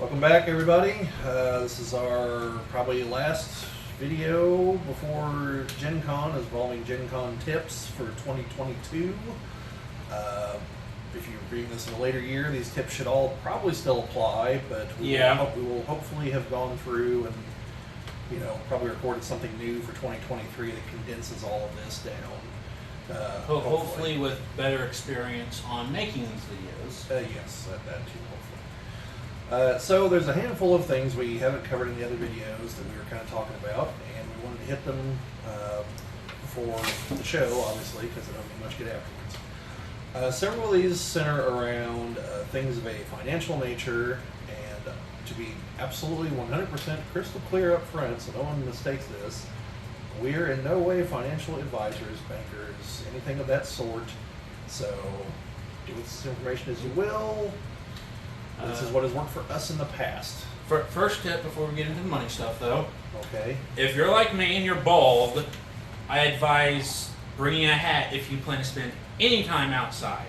Welcome back, everybody. This is our probably last video before GenCon, involving GenCon tips for 2022. If you're reading this in a later year, these tips should all probably still apply, but we will hopefully have gone through and probably recorded something new for 2023 that condenses all of this down. Hopefully with better experience on making these videos. Yes, that too, hopefully. So there's a handful of things we haven't covered in the other videos that we were kind of talking about, and we wanted to hit them for the show, obviously, because they don't get much good afterwards. Several of these center around things of a financial nature, and to be absolutely 100% crystal clear up front so no one mistakes this, we are in no way financial advisors, bankers, anything of that sort. So do with this information as you will. This is what has worked for us in the past. First tip before we get into the money stuff, though. Okay. If you're like me and you're bald, I advise bringing a hat if you plan to spend any time outside.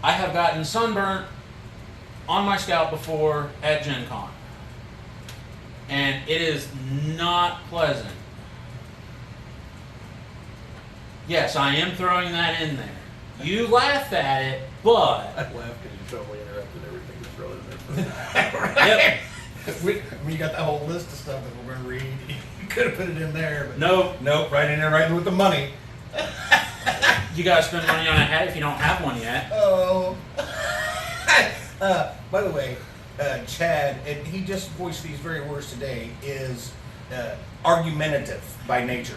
I have gotten sunburnt on my scalp before at GenCon, and it is not pleasant. Yes, I am throwing that in there. You laugh at it, but... I laugh because you totally interrupted everything to throw it in there. Yep. When you got that whole list of stuff that we're going to read, you could have put it in there. But Nope, right in there, right with the money. You gotta spend money on a hat if you don't have one yet. Oh. By the way, Chad, and he just voiced these very words today, is argumentative by nature.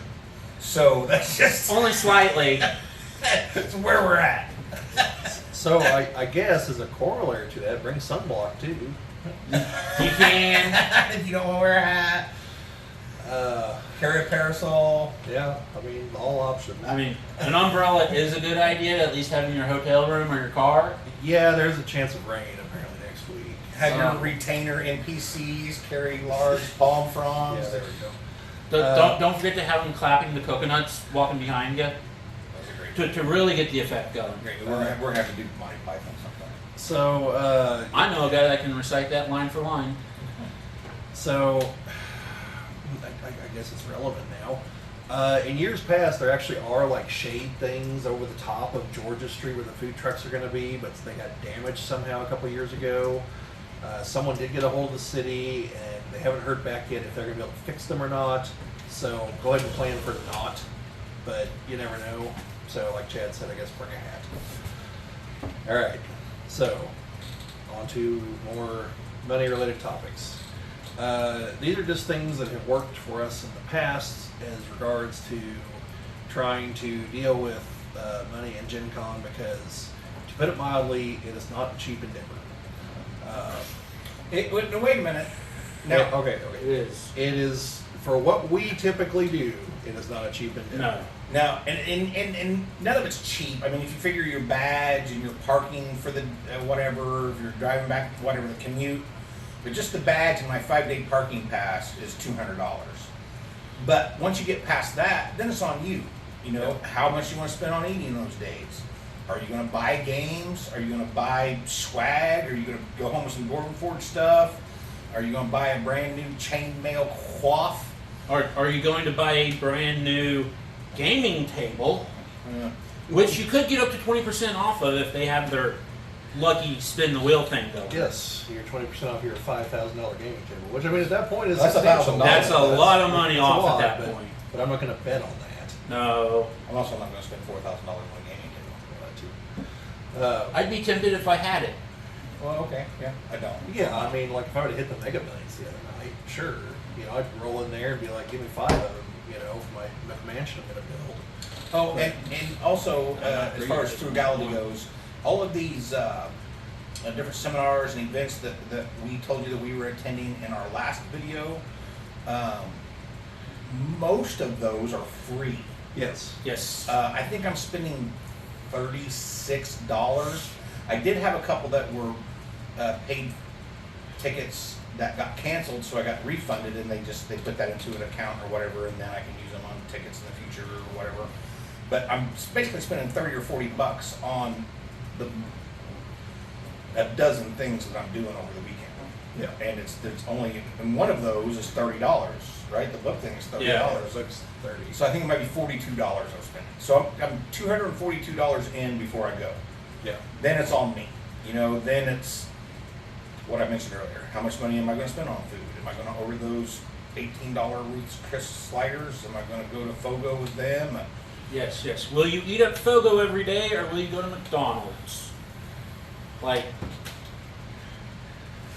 So that's just... Only slightly. That's where we're at. So I guess as a corollary to that, bring sunblock too. You can. If you don't want to wear a hat, carry a parasol. Yeah, I mean, all options. I mean, an umbrella is a good idea to at least have in your hotel room or your car. Yeah, there's a chance of rain apparently next week. Have your retainer NPCs carry large palm fronds. Yeah, there we go. Don't forget to have them clapping the coconuts walking behind you to really get the effect going. Great. We're going to have to do Monty Python sometime. So, I know a guy that can recite that line for line. So, I guess it's relevant now. In years past, there actually are like shade things over the top of Georgia Street where the food trucks are going to be, but they got damaged somehow a couple years ago. Someone did get a hold of the city, and they haven't heard back yet if they're going to be able to fix them or not. So go ahead and plan for not, but you never know. So like Chad said, I guess bring a hat. All right, so on to more money-related topics. These are just things that have worked for us in the past as regards to trying to deal with money and GenCon, because, to put it mildly, it is not a cheap endeavor. Wait a minute. Now, Okay. It is. It is, for what we typically do, it is not a cheap endeavor. No. Now, and none of it's cheap. I mean, if you figure your badge and your parking for the whatever, if you're driving back, whatever, the commute, but just the badge and my 5-day parking pass is $200. But once you get past that, then it's on you. You know, how much you want to spend on eating those days. Are you going to buy games? Are you going to buy swag? Are you going to go home with some Gordon Ford stuff? Are you going to buy a brand new chainmail coif? Are you going to buy a brand new gaming table, which you could get up to 20% off of if they have their lucky spin the wheel thing going? Yes, you're 20% off your $5,000 gaming table, which I mean at that point is That's substantial. $1,000. That's a lot of money It's a off lot, at that point. But I'm not going to bet on that. No. I'm also not going to spend $4,000 on a gaming table. Too. I'd be tempted if I had it. Well, okay, yeah, I don't. Yeah, I mean, like if I were to hit the Mega Millions the other night, sure, I'd roll in there and be like, give me 5 of them, for my mansion I'm going to build. Oh, and also, as far as frugality goes, all of these different seminars and events that we told you that we were attending in our last video, most of those are free. Yes. Yes. I think I'm spending $36. I did have a couple that were paid tickets that got canceled, so I got refunded, and they put that into an account or whatever, and then I can use them on tickets in the future or whatever. But I'm basically spending $30 or $40 on a dozen things that I'm doing over the weekend. Yeah. And it's only, and one of those is $30, right? The book thing is $30. Yeah. The book's 30. So I think it might be $42 I'm spending. So I'm $242 in before I go. Yeah. Then it's on me. You know, then it's what I mentioned earlier. How much money am I going to spend on food? Am I going to order those $18 Ruth's Chris sliders? Am I going to go to Fogo with them? Yes, yes. Will you eat at Fogo every day, or will you go to McDonald's? Like,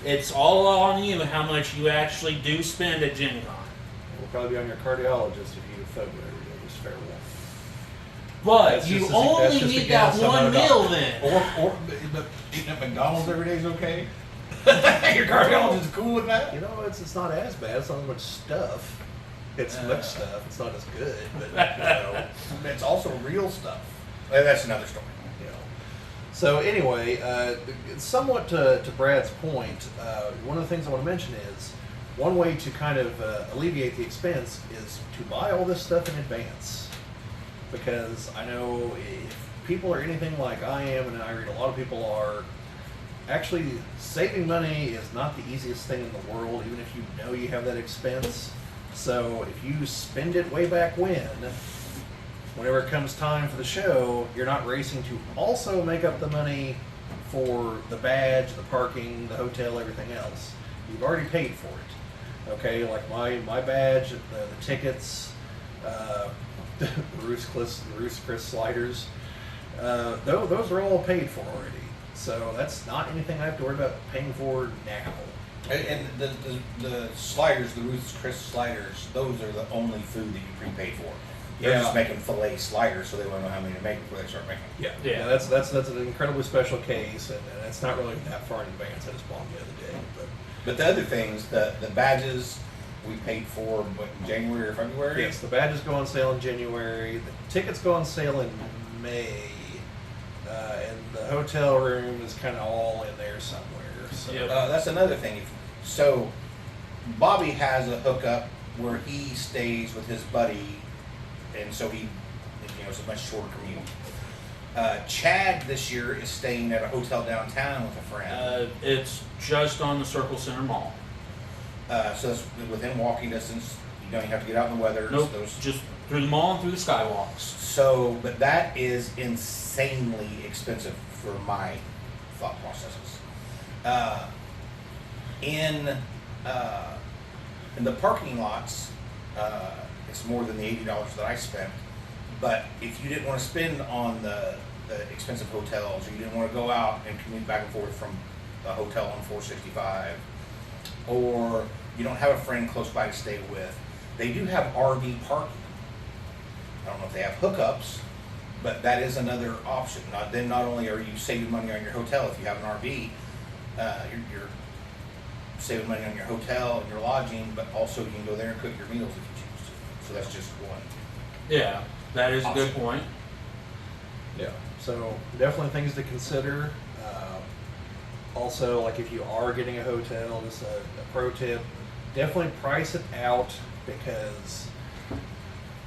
it's all on you how much you actually do spend at GenCon. We'll probably be on your cardiologist if you eat a Fogo every day. Just fair enough. But That's you just only just need against that some one other meal doctor. then. But eating at McDonald's every day is okay? Your cardiologist is cool with that? You know, it's not as bad. It's not as much stuff. It's much stuff. It's not as good, but you know, It's also real stuff. That's another story. you know. So anyway, somewhat to Brad's point, one of the things I want to mention is one way to kind of alleviate the expense is to buy all this stuff in advance, because I know if people are anything like I am, and I read a lot of people are, actually saving money is not the easiest thing in the world, even if you know you have that expense. So if you spend it way back whenever it comes time for the show, you're not racing to also make up the money for the badge, the parking, the hotel, everything else. You've already paid for it. Okay, like my badge, the tickets, the Roost Chris sliders, those are all paid for already. So that's not anything I have to worry about paying for now. And the sliders, the Ruth's Chris sliders, those are the only food that you prepaid for. They're Yeah. just making filet sliders, so they want to know how many to make before they start making them. Yeah, that's an incredibly special case, and it's not really that far in advance. I just bought them the other day. But the other things, the badges, we paid for what, in January or February? Yes, the badges go on sale in January. The tickets go on sale in May, and the hotel room is kind of all in there somewhere. So. Yep. That's another thing. So Bobby has a hookup where he stays with his buddy, and so it's a much shorter commute. Chad this year is staying at a hotel downtown with a friend. It's just on the Circle Center Mall. So it's within walking distance. You don't even have to get out in the weather. Nope, Those. just through the mall and through the skywalks. So, but that is insanely expensive for my thought processes. In the parking lots, it's more than the $80 that I spent. But if you didn't want to spend on the expensive hotels, or you didn't want to go out and commute back and forth from the hotel on 465, or you don't have a friend close by to stay with, they do have RV parking. I don't know if they have hookups, but that is another option. Not only are you saving money on your hotel if you have an RV, you're saving money on your hotel and your lodging, but also you can go there and cook your meals if you choose to. So that's just one. Yeah, that is a good point. Yeah, so definitely things to consider. Also, like if you are getting a hotel, just a pro tip, definitely price it out, because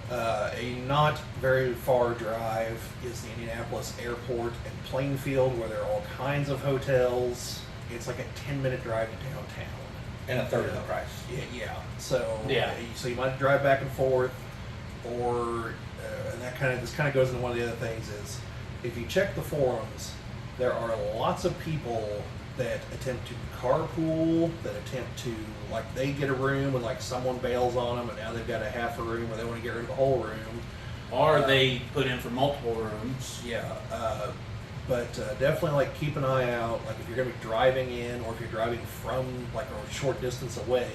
a not very far drive is the Indianapolis Airport and Plainfield, where there are all kinds of hotels. It's like a 10-minute drive to downtown. And a third of the price. Yeah. So Yeah. So you might drive back and forth, or and this kind of goes into one of the other things is, if you check the forums, there are lots of people that attempt to carpool, that attempt to, like, they get a room and like someone bails on them, and now they've got a half a room, or they want to get rid of the whole room. Or they put in for multiple rooms. Yeah, but definitely, like, keep an eye out. Like, if you're going to be driving in, or if you're driving from like a short distance away,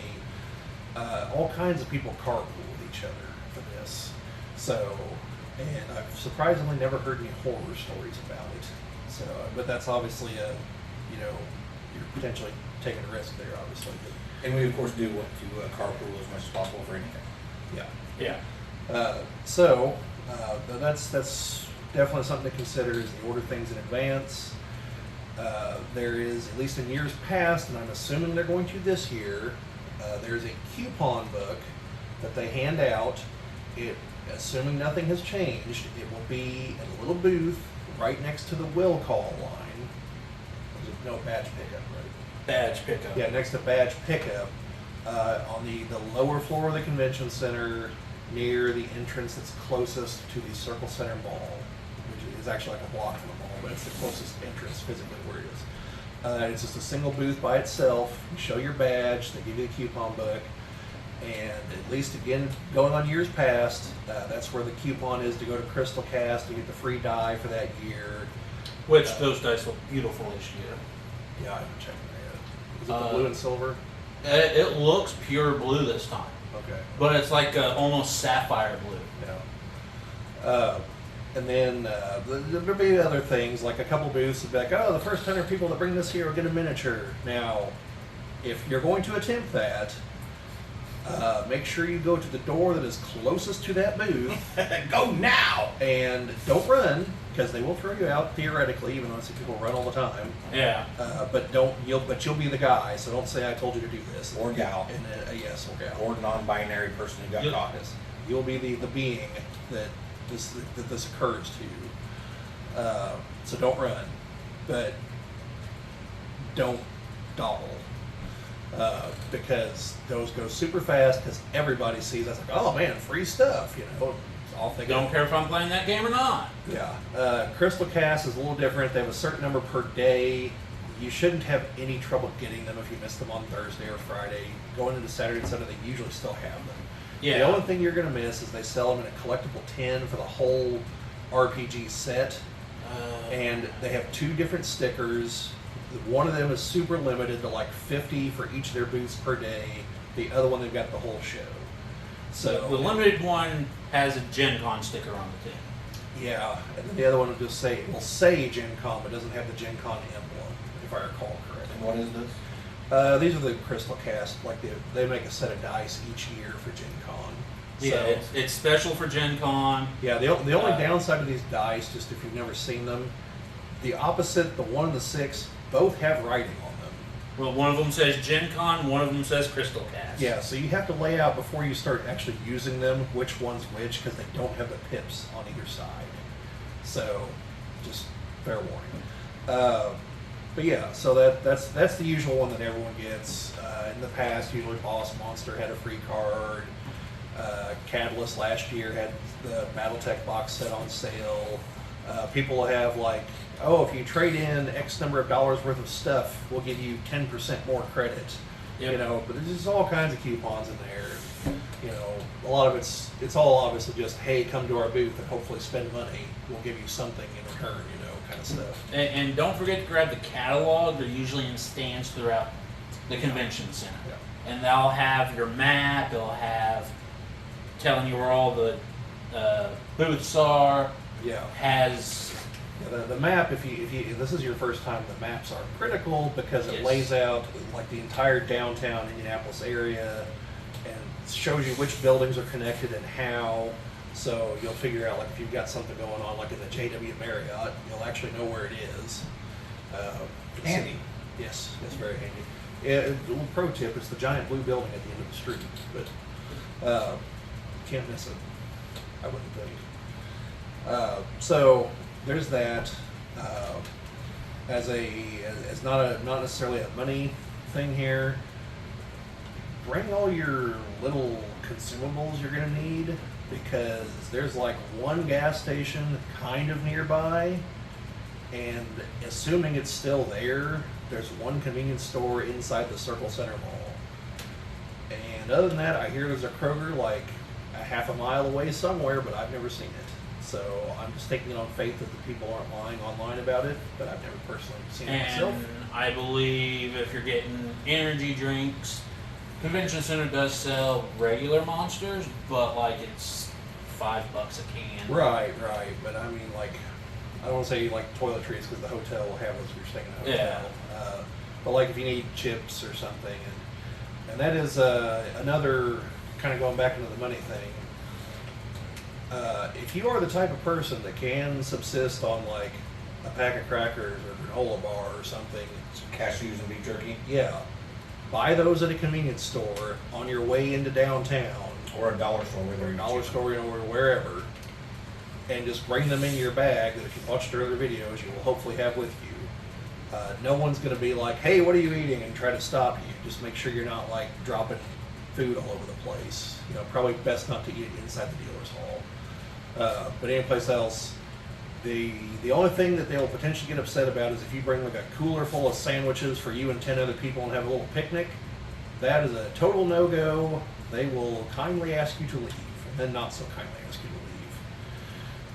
all kinds of people carpool with each other for this. So, and I've surprisingly never heard any horror stories about it. So, but that's obviously you're potentially taking a risk there, obviously. But, And we of course do want to carpool as much as possible for anything. yeah. Yeah. So that's definitely something to consider, is to order things in advance. There is, at least in years past, and I'm assuming they're going to this year, there's a coupon book that they hand out. Assuming nothing has changed, it will be in a little booth right next to the will call line. There's no badge pickup, right? badge pickup. Yeah, next to badge pickup, on the lower floor of the convention center, near the entrance that's closest to the Circle Center Mall, which is actually like a block from the mall, but it's the closest entrance physically where it is. It's just a single booth by itself. You show your badge, they give you a coupon book, and at least again, going on years past, that's where the coupon is to go to Crystal Cast to get the free die for that year. Which those dice look beautiful this year. Yeah, I haven't checked that yet. Is it the blue and silver? It looks pure blue this time, Okay. but it's like almost sapphire blue. Yeah. And then there'll be other things, like a couple booths would be like, oh, the first 100 people that bring this here will get a miniature. Now, if you're going to attempt that, make sure you go to the door that is closest to that booth. Go now! And don't run, because they will throw you out theoretically, even though I see people run all the time. Yeah. But you'll be the guy, so don't say I told you to do this. Or gal. And then, yes, or gal. Or non-binary person who got Yep. caught. Yes. You'll be the being that this occurs to. So don't run, but don't dawdle. Because those go super fast because everybody sees us like, oh man, free stuff, you know. Off they go. Don't care if I'm playing that game or not. Yeah. Crystal Cast is a little different. They have a certain number per day. You shouldn't have any trouble getting them if you miss them on Thursday or Friday. Going into Saturday and Sunday, they usually still have them. Yeah. The only thing you're going to miss is they sell them in a collectible tin for the whole RPG set. And they have 2 different stickers. One of them is super limited to like 50 for each of their booths per day. The other one, they've got the whole show. So the limited one has a GenCon sticker on the tin. yeah, and then the other one will just say, it will say GenCon, but doesn't have the GenCon emblem, if I recall correctly. And what is this? These are the Crystal Cast. Like they make a set of dice each year for GenCon. Yeah, So, it's special for GenCon. yeah. The only downside of these dice, just if you've never seen them, the opposite, the 1 and the 6, both have writing on them. Well, one of them says GenCon, one of them says Crystal Cast. Yeah, so you have to lay out before you start actually using them which one's which, because they don't have the pips on either side. So, just fair warning. But yeah, so that's the usual one that everyone gets. In the past, usually Boss Monster had a free card. Catalyst last year had the BattleTech box set on sale. People have like, oh, if you trade in X number of dollars worth of stuff, we'll give you 10% more credit. Yep. You know, but there's just all kinds of coupons in there. You know, a lot of it's all obviously just, hey, come to our booth and hopefully spend money. We'll give you something in return, you know, kind of stuff. And don't forget to grab the catalog. They're usually in stands throughout the convention center. Yeah. And they'll have your map, they'll have telling you where all the booths are. Yeah. Has The map, if this is your first time, the maps are critical because it Yes. lays out like the entire downtown Indianapolis area and shows you which buildings are connected and how. So you'll figure out like if you've got something going on like in the JW Marriott, you'll actually know where it is. Handy. Yes, it's very handy. Yeah, a little pro tip: it's the giant blue building at the end of the street, but can't miss it. I wouldn't think. So there's that. As not necessarily a money thing here. Bring all your little consumables you're gonna need because there's like one gas station kind of nearby, and assuming it's still there, there's one convenience store inside the Circle Center Mall. And other than that, I hear there's a Kroger like a half a mile away somewhere, but I've never seen it. So I'm just taking it on faith that the people aren't lying online about it, but I've never personally seen it myself. and I believe if you're getting energy drinks, convention center does sell regular Monsters, but like it's $5 a can. Right. But I mean, like, I don't want to say like toiletries because the hotel will have those if you're staying in a hotel. But like if you need chips or something, and that is another kind of going back into the money thing. If you are the type of person that can subsist on like a pack of crackers or granola bar or something, Some cashews and beef jerky. yeah, buy those at a convenience store on your way into downtown. Or a dollar store where Or they're a dollar store, you know, or wherever, and just bring them in your bag that if you've watched our other videos, you will hopefully have with you. No one's going to be like, hey, what are you eating? And try to stop you. Just make sure you're not like dropping food all over the place. You know, probably best not to eat it inside the dealer's hall. But anyplace else, the only thing that they'll potentially get upset about is if you bring like a cooler full of sandwiches for you and 10 other people and have a little picnic. That is a total no-go. They will kindly ask you to leave, and then not so kindly ask you to leave.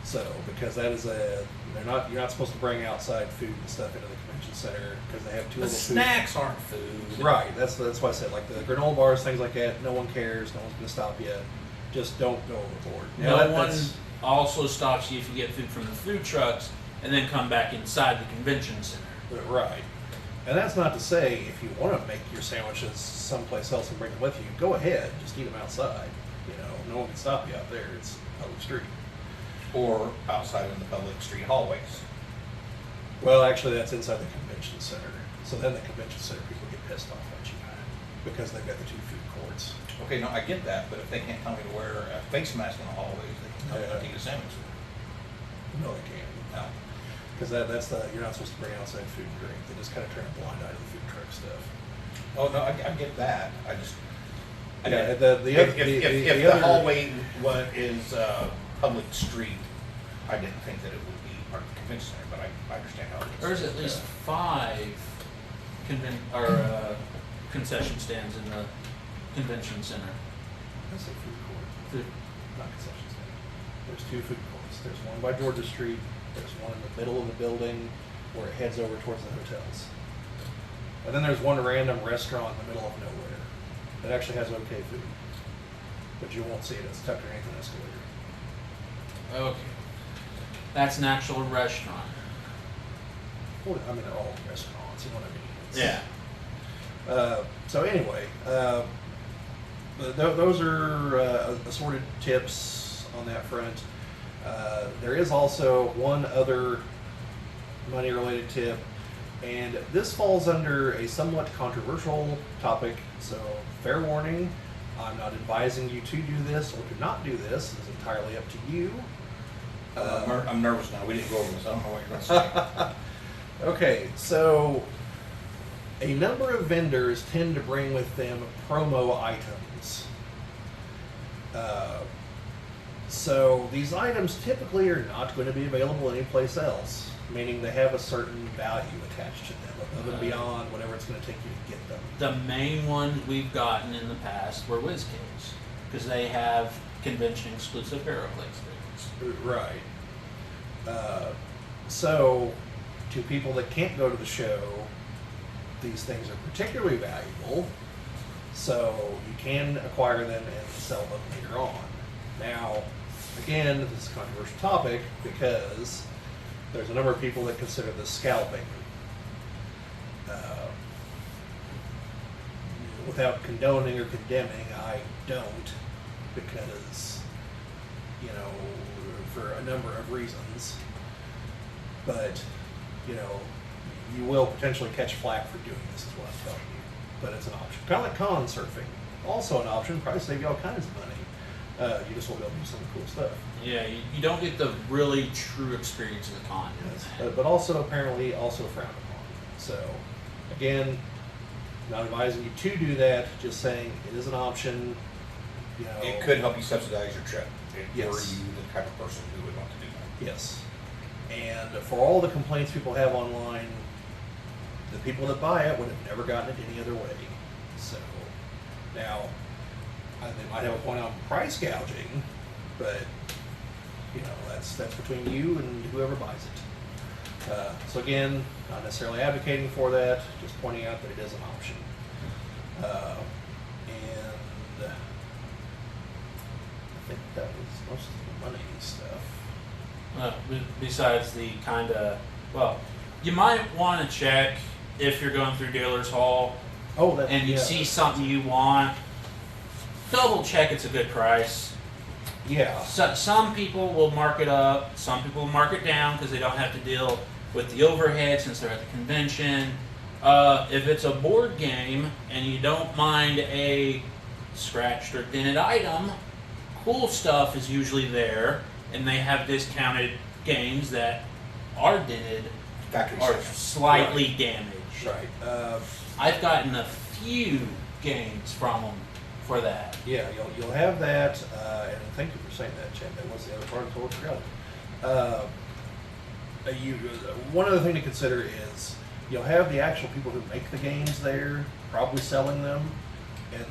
So, because that is you're not supposed to bring outside food and stuff into the convention center because they have too But little snacks aren't food. food. Right. That's why I said like the granola bars, things like that. No one cares. No one's going to stop you. Just don't go overboard. Now, No one also stops you if you get food from the food trucks and then come back inside the convention center. Right. And that's not to say if you want to make your sandwiches someplace else and bring them with you, go ahead. Just eat them outside. You know, no one can stop you out there. It's a public street. Or outside in the public street hallways. Well, actually, that's inside the convention center. So then the convention center people get pissed off at you because they've got the 2 food courts. Okay, no, I get that, but if they can't tell me to wear a face mask in the hallways, they can tell me not to eat a sandwich. No, they can't. No. Because that's you're not supposed to bring outside food and drink. They just kind of turn a blind eye to the food truck stuff. Oh, no, I get that. I just. Yeah, If the hallway is public street, I didn't think that it would be part of the convention center, but I understand how it is. There's at least 5 concession stands in the convention center. That's a food court, Food. not concession stand. There's 2 food courts. There's one by Georgia Street. There's one in the middle of the building where it heads over towards the hotels. And then there's one random restaurant in the middle of nowhere that actually has okay food. But you won't see it. It's tucked underneath an escalator. Okay. That's an actual restaurant. Well, I mean, they're all restaurants. You know what I mean? So anyway, those are assorted tips on that front. There is also one other money-related tip, and this falls under a somewhat controversial topic, so fair warning, I'm not advising you to do this or to not do this. It's entirely up to you. I'm nervous now. We didn't go over this. I don't know what you're going to say. Okay, so a number of vendors tend to bring with them promo items. So these items typically are not going to be available anyplace else, meaning they have a certain value attached to them, above and beyond whatever it's going to take you to get them. The main ones we've gotten in the past were WizKids, because they have convention-exclusive HeroClix things. Right. So, to people that can't go to the show, these things are particularly valuable, so you can acquire them and sell them later on. Now, again, this is a controversial topic because there's a number of people that consider this scalping. Without condoning or condemning, I don't, because, you know, for a number of reasons. But, you know, you will potentially catch flack for doing this, is what I'm telling you. But it's an option. Kind of like con surfing. Also an option, probably save you all kinds of money. You just won't be able to do some cool stuff. Yeah, you don't get the really true experience of the con. Yes. But also apparently also frowned upon. So, again, not advising you to do that, just saying it is an option. You know, It could help you subsidize your trip if Yes. were you the type of person who would want to do that. Yes. And for all the complaints people have online, the people that buy it would have never gotten it any other way. So, now, they might have a point on price gouging, but, you know, that's between you and whoever buys it. So again, not necessarily advocating for that, just pointing out that it is an option. And I think that was most of the money stuff. Besides the kind of, well, you might want to check if you're going through Dealer's Hall Oh, that, and you yeah. see something you want, double check it's a good price. Yeah. So, some people will mark it up, some people will mark it down because they don't have to deal with the overhead since they're at the convention. If it's a board game and you don't mind a scratched or dented item, cool stuff is usually there, and they have discounted games that are dented factory are sale. slightly damaged. Right. I've gotten a few games from them for that. Yeah, you'll have that, and thank you for saying that, Chad. That was the other part I totally forgot. One other thing to consider is you'll have the actual people who make the games there, probably selling them, and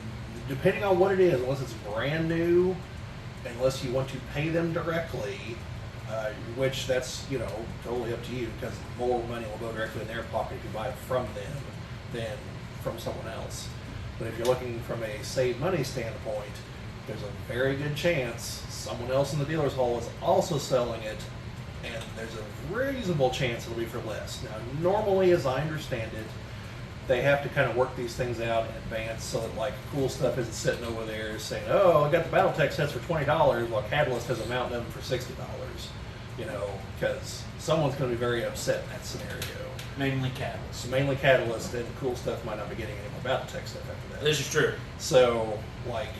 depending on what it is, unless it's brand new, unless you want to pay them directly, which that's totally up to you, because more money will go directly in their pocket if you buy it from them than from someone else. But if you're looking from a save money standpoint, there's a very good chance someone else in the dealer's hall is also selling it, and there's a reasonable chance it'll be for less. Now, normally, as I understand it, they have to kind of work these things out in advance so that, like, cool stuff isn't sitting over there saying, oh, I got the Battletech sets for $20 while Catalyst has a mountain of them for $60, because someone's going to be very upset in that scenario. Mainly Catalyst. So mainly Catalyst, and cool stuff might not be getting any more Battletech stuff after that. This is true. So, like,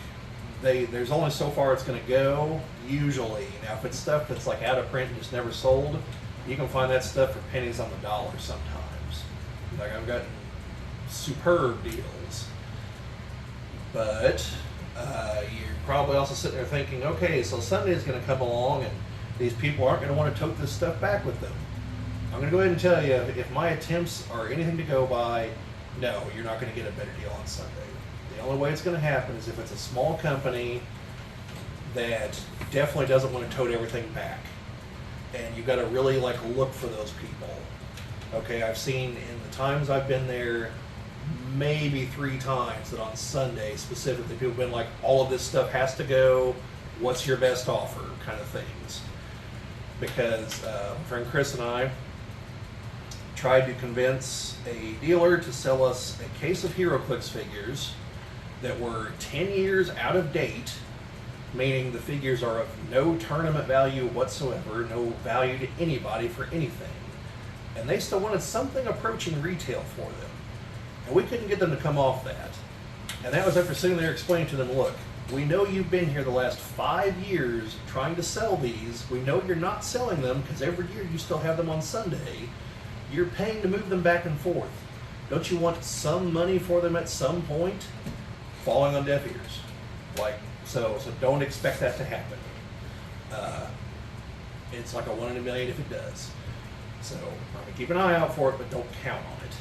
there's only so far it's going to go, usually. Now, if it's stuff that's, like, out of print and just never sold, you can find that stuff for pennies on the dollar sometimes. Like, I've gotten superb deals. But you're probably also sitting there thinking, okay, so Sunday's going to come along, and these people aren't going to want to tote this stuff back with them. I'm going to go ahead and tell you, if my attempts are anything to go by, no, you're not going to get a better deal on Sunday. The only way it's going to happen is if it's a small company that definitely doesn't want to tote everything back. And you've got to really, like, look for those people. Okay, I've seen in the times I've been there, maybe 3 times that on Sunday specifically, people have been like, all of this stuff has to go, what's your best offer, kind of things. Because my friend Chris and I tried to convince a dealer to sell us a case of HeroClix figures that were 10 years out of date, meaning the figures are of no tournament value whatsoever, no value to anybody for anything. And they still wanted something approaching retail for them. And we couldn't get them to come off that. And that was after sitting there explaining to them, look, we know you've been here the last 5 years trying to sell these. We know you're not selling them because every year you still have them on Sunday. You're paying to move them back and forth. Don't you want some money for them at some point? Falling on deaf ears. So don't expect that to happen. It's like a 1 in a million if it does. So I'm gonna keep an eye out for it, but don't count on it.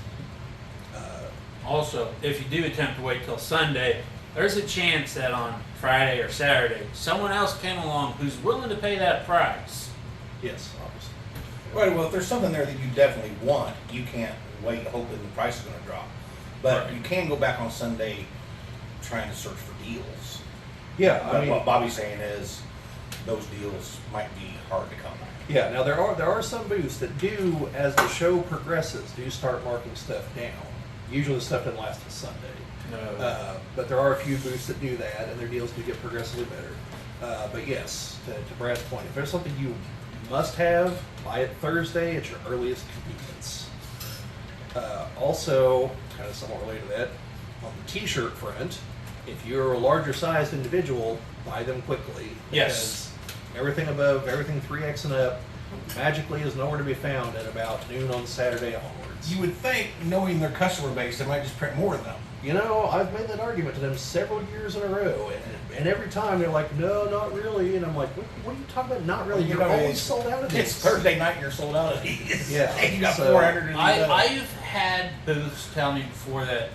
Also, if you do attempt to wait till Sunday, there's a chance that on Friday or Saturday, someone else came along who's willing to pay that price. Yes, obviously. Right, well, if there's something there that you definitely want, you can't wait hoping the price is going to drop. But Right. you can go back on Sunday trying to search for deals. Yeah, I But mean, what Bobby's saying is those deals might be hard to come by. yeah. Now there are some booths that do, as the show progresses, do start marking stuff down. Usually the stuff doesn't last till Sunday. No. But there are a few booths that do that, and their deals do get progressively better. But yes, to Brad's point, if there's something you must have, buy it Thursday at your earliest convenience. Also, kind of somewhat related to that, on the t-shirt front, if you're a larger sized individual, buy them quickly. Yes. Because everything above, everything 3X and up, magically is nowhere to be found at about noon on Saturday onwards. You would think, knowing their customer base, they might just print more of them. I've made that argument to them several years in a row, and every time they're like, no, not really. And I'm like, what are you talking about, not really? You're always sold out of these. It's Thursday night and you're sold out of these. Yeah, And you got so 400 of these. I've had booths tell me before that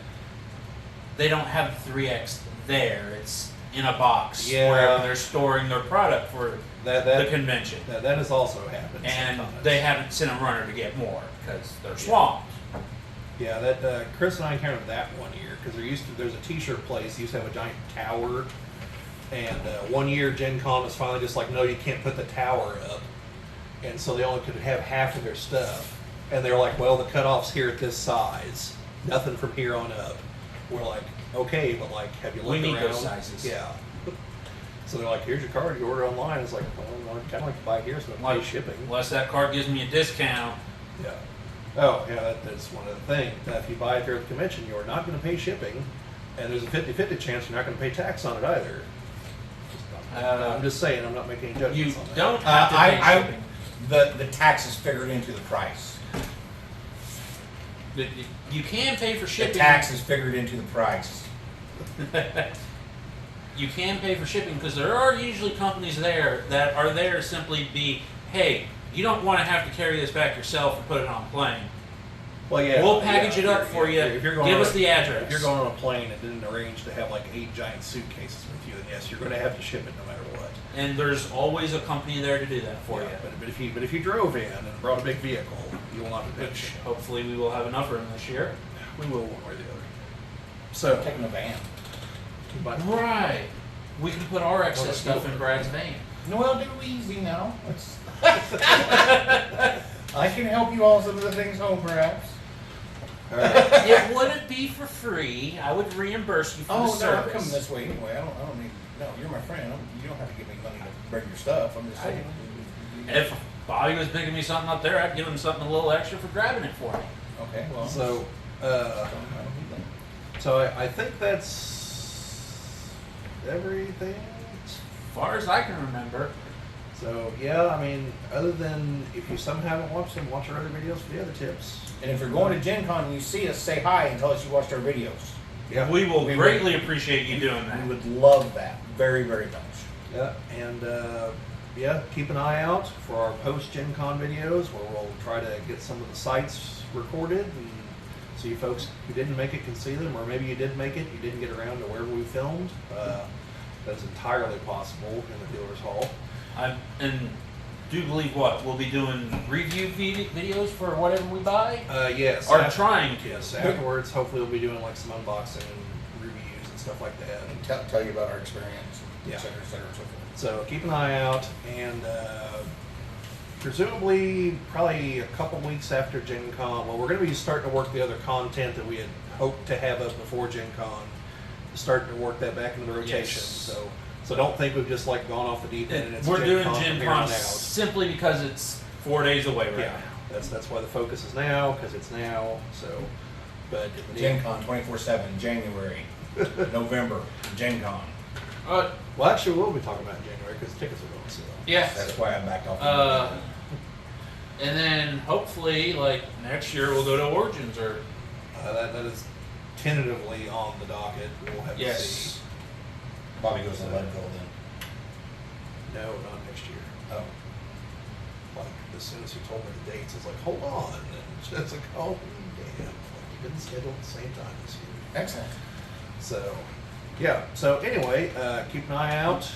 they don't have 3X there. It's in a box Yeah. wherever they're storing their product for that the convention. that has also happened. And sometimes. they haven't sent a runner to get more because they're swamped. Yeah, that Chris and I encountered that one year because there's a t-shirt place used to have a giant tower, and one year GenCon was finally just like, no, you can't put the tower up, and so they only could have half of their stuff, and they're like, well, the cutoff's here at this size, nothing from here on up. We're like, okay, but like, have you looked We need around? those sizes. Yeah. So they're like, here's your card, you order online. It's like, well, I'd kind of like to buy here, so I pay shipping. Unless that card gives me a discount. Yeah. Oh, yeah, that's one of the things. If you buy it here at the convention, you're not going to pay shipping, and there's a 50-50 chance you're not going to pay tax on it either. I'm just saying, I'm not making any You judgments on that. don't have to pay shipping. The tax is figured into the price. You can pay for The shipping. tax is figured into the price. You can pay for shipping because there are usually companies there that are there to simply be, hey, you don't want to have to carry this back yourself and put it on a plane. Well, yeah, We'll package it up for you. If you're going Give on us the address. If you're going on a plane and didn't arrange to have like 8 giant suitcases with you, then yes, you're going to have to ship it no matter what. And there's always a company there to do that for Yeah, you. but if you drove in and brought a big vehicle, you will not be paying Which shipping. hopefully we will have enough room this year. We will one way or the other. So, Taking a van. but Right. We can put our excess let's stuff go. in Brad's van. Well, do easy now. I can help you all some of the things home, perhaps. all right. It wouldn't be for free. I would reimburse you for the Oh no, I'm service. coming this way anyway. I don't need. No, you're my friend. You don't have to give me money to bring your stuff. I'm just saying. If Bobby was picking me something up there, I'd give him something a little extra for grabbing it for me. Okay, well. So, I don't need that. so I think that's everything. As far as I can remember. So yeah, I mean, other than if you somehow haven't watched them, watch our other videos for the other tips. And if you're going to GenCon and you see us, say hi and tell us you watched our videos. Yeah, We will We greatly appreciate you doing We that. would love that very, very much. yeah, and yeah, keep an eye out for our post Gen Con videos where we'll try to get some of the sites recorded and so you folks who didn't make it can see them, or maybe you did make it, you didn't get around to wherever we filmed. That's entirely possible in the dealer's hall. I and do believe what we'll be doing review videos for whatever we buy, Yes. or trying to. Yes, afterwards, hopefully we'll be doing like some unboxing and reviews and stuff like that. And tell you about our experience, Yeah. et cetera, and so forth. So keep an eye out, and presumably, probably a couple weeks after Gen Con, well, we're going to be starting to work the other content that we had hoped to have up before Gen Con, starting to work that back into the rotation. Yes. So don't think we've just like gone off the deep end and it's We're Gen doing Con from Gen here on Con out. simply because it's 4 days away right Yeah, now. that's why the focus is now, because it's now. So, but GenCon 24/7, January, November, GenCon. well, actually, we'll be talking about in January because tickets are going on sale. Yes. That's why I backed off. And then hopefully, like next year, we'll go to Origins or That is tentatively on the docket. We'll have to see. yes. Bobby goes to Leadville then. No, not next year. Oh. Like as soon as he told me the dates, I was like, hold on, and it's like, oh damn, like we didn't schedule at the same time this year. Excellent. So, yeah. So anyway, keep an eye out.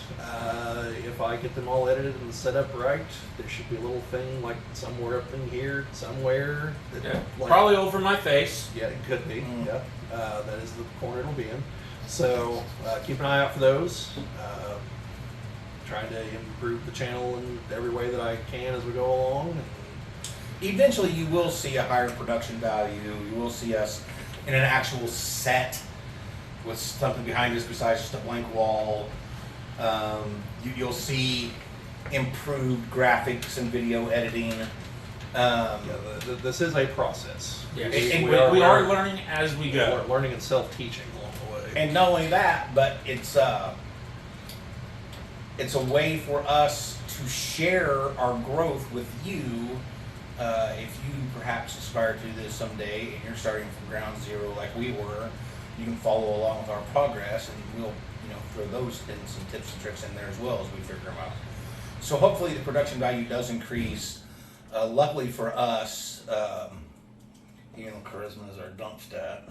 If I get them all edited and set up right, there should be a little thing like somewhere up in here, somewhere. That, Yeah. like, Probably over my face. Yeah, it could be. Mm. Yeah, that is the corner it'll be in. So keep an eye out for those. Trying to improve the channel in every way that I can as we go along. And Eventually, you will see a higher production value. You will see us in an actual set with something behind us besides just a blank wall. You'll see improved graphics and video editing. this is a process. Yes. And We are learning as we go. Learning and self-teaching along the way. And not only that, but it's a way for us to share our growth with you. If you perhaps aspire to do this someday and you're starting from ground zero like we were, you can follow along with our progress, and we'll throw those and some tips and tricks in there as well as we figure them out. So hopefully the production value does increase. Luckily for us, charisma is our dump stat.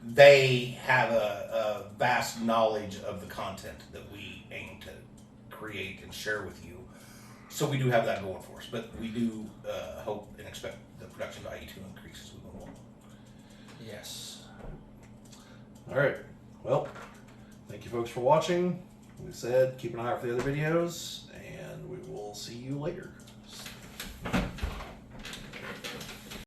They have a vast knowledge of the content that we aim to create and share with you. So we do have that going for us, but we do hope and expect the production value to increase as we move along. Yes. All right. Well, thank you folks for watching. We said keep an eye out for the other videos, and we will see you later.